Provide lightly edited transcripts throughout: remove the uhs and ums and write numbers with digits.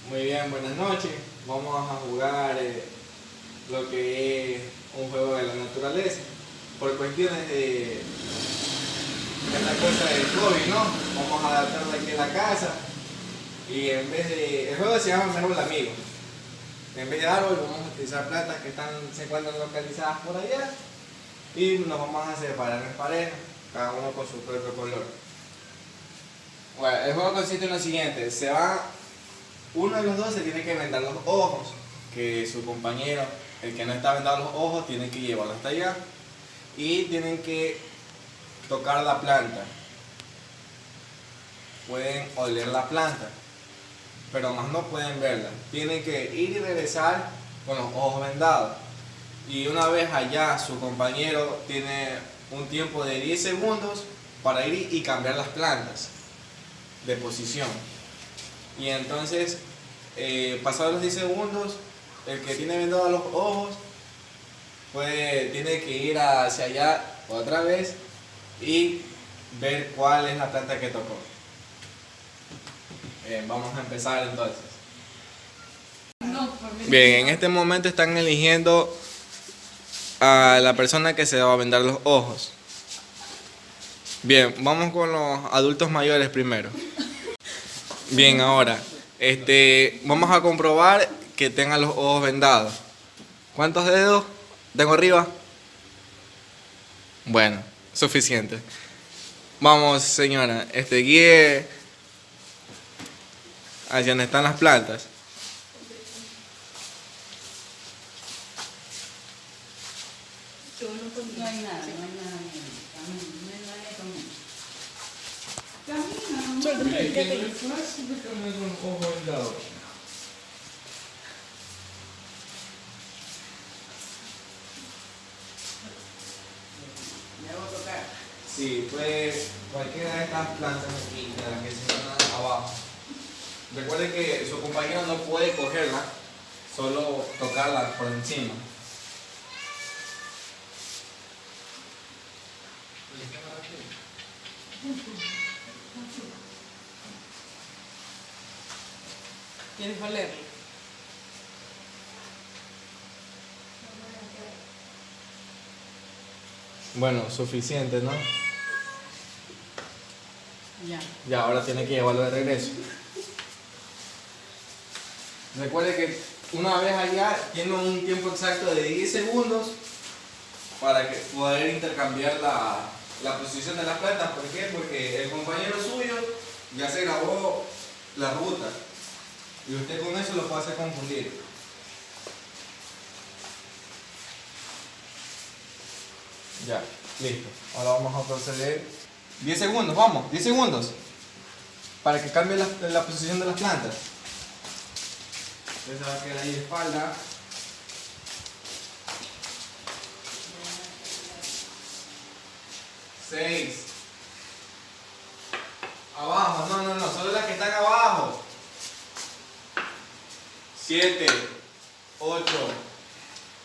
Muy bien, buenas noches. Vamos a jugar lo que es un juego de la naturaleza. Por cuestiones de esta cosa del COVID, ¿no? Vamos a adaptarlo aquí en la casa. Y en vez de. El juego se llama Mejor Amigo. En vez de árbol, vamos a utilizar plantas que se encuentran localizadas por allá. Y nos vamos a separar en parejas, cada uno con su propio color. Bueno, el juego consiste en lo siguiente: uno de los dos se tiene que vendar los ojos, que su compañero, el que no está vendado los ojos, tiene que llevarlo hasta allá. Y tienen que tocar la planta. Pueden oler la planta, pero más no pueden verla. Tienen que ir y regresar con los ojos vendados. Y una vez allá, su compañero tiene un tiempo de 10 segundos para ir y cambiar las plantas de posición. Y entonces, pasados los 10 segundos, el que tiene vendados los ojos tiene que ir hacia allá otra vez y ver cuál es la planta que tocó. Vamos a empezar entonces. Bien, en este momento están eligiendo a la persona que se va a vendar los ojos. Bien, vamos con los adultos mayores primero. Bien, ahora, vamos a comprobar que tengan los ojos vendados. ¿Cuántos dedos tengo arriba? Bueno, suficiente. Vamos, señora, guíe hacia donde están las plantas. No hay nada, no hay nada. Debo tocar. Sí, pues cualquiera de estas plantas aquí, de las que se encuentran abajo. Recuerde que su compañero no puede cogerla, solo tocarla por encima. ¿Quieres olerlo? Bueno, suficiente, ¿no? Ya. Ya, ahora tiene que llevarlo de regreso. Recuerde que una vez allá tiene un tiempo exacto de 10 segundos para poder intercambiar la posición de las plantas. ¿Por qué? Porque el compañero suyo ya se grabó la ruta y usted con eso lo puede hacer confundir. Ya, listo. Ahora vamos a proceder. 10 segundos, vamos, 10 segundos. Para que cambie la posición de las plantas. Entonces se va a quedar ahí de espalda. 6. Abajo, no, solo las que están abajo. 7, 8,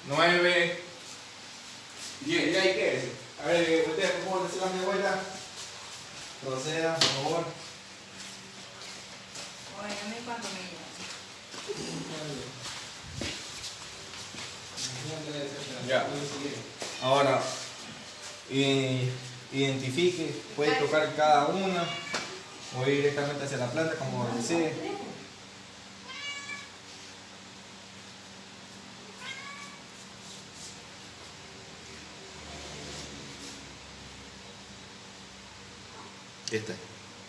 9, 10. ¿Y ahí qué es? A ver, ustedes, por favor, decirle a mi vuelta. Proceda, por favor. Óyeme cuando me llamas. Ya. Ahora, identifique, puede tocar cada una o ir directamente hacia la planta como desee.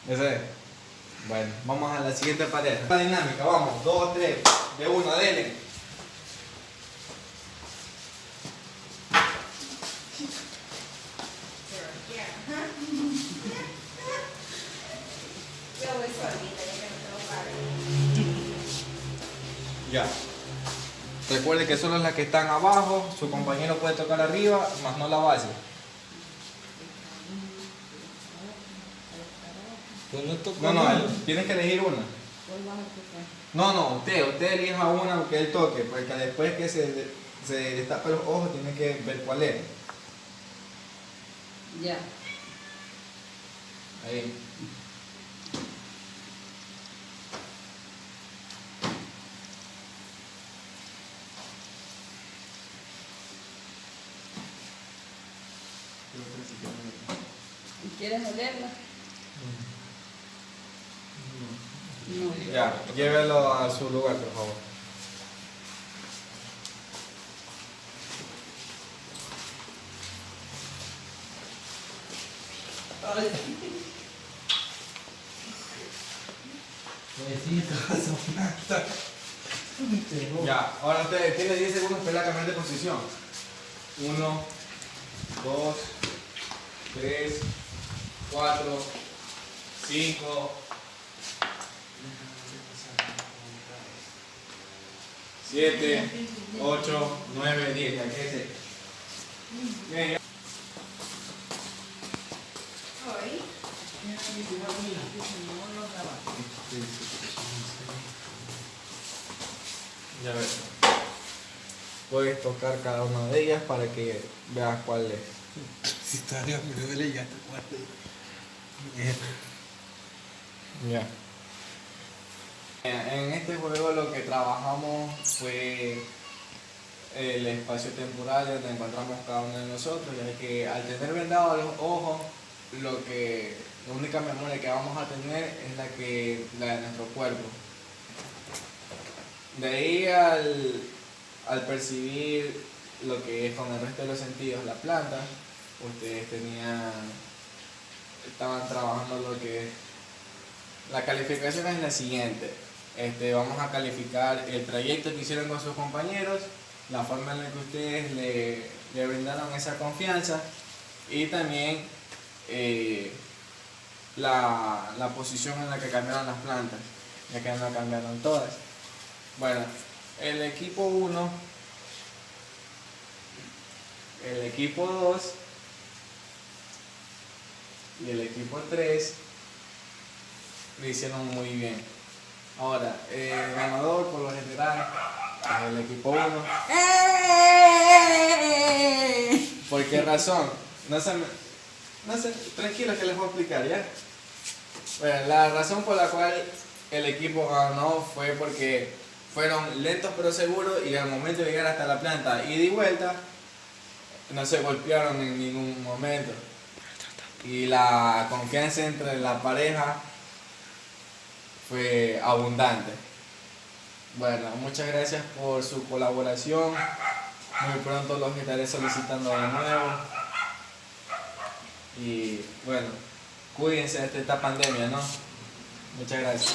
Ese es. Bueno, vamos a la siguiente pareja. La dinámica, vamos, 2, 3, de una, dele. Yo voy solita, ya que no tengo padre. Ya. Recuerde que solo las que están abajo, su compañero puede tocar arriba, más no la base. No, tienes que elegir una. No, usted elija una que él toque, porque después que se destape los ojos, tiene que ver cuál es. Ya. Ahí. ¿Quieres olerla? No. Ya, llévelo a su lugar, por favor. Ya, ahora usted tiene 10 segundos para cambiar de posición. 1, 2, 3, 4, 5, 7, 8, 9, 10. Ya, quédese. Bien, ya. Hoy. Ya ves. Puedes tocar cada una de ellas para que veas cuál es. Si todavía me duele ya te guardo. Ya. En este juego lo que trabajamos fue el espacio temporal donde encontramos cada uno de nosotros, ya que al tener vendados los ojos, la única memoria que vamos a tener es la de nuestro cuerpo. De ahí al percibir lo que es con el resto de los sentidos la planta, ustedes estaban trabajando lo que es. La calificación es la siguiente. Vamos a calificar el trayecto que hicieron con sus compañeros, la forma en la que ustedes le brindaron esa confianza y también la posición en la que cambiaron las plantas, ya que no cambiaron todas. Bueno, el equipo 1, el equipo 2 y el equipo 3 lo hicieron muy bien. Ahora, el ganador por lo general es el equipo 1. ¿Por qué razón? No sé, tranquilo que les voy a explicar, ¿ya? Bueno, la razón por la cual el equipo ganó fue porque fueron lentos pero seguros y al momento de llegar hasta la planta ida y vuelta, no se golpearon en ningún momento. Y la confianza entre la pareja fue abundante. Bueno, muchas gracias por su colaboración. Muy pronto los estaré solicitando de nuevo. Y bueno, cuídense de esta pandemia, ¿no? Muchas gracias.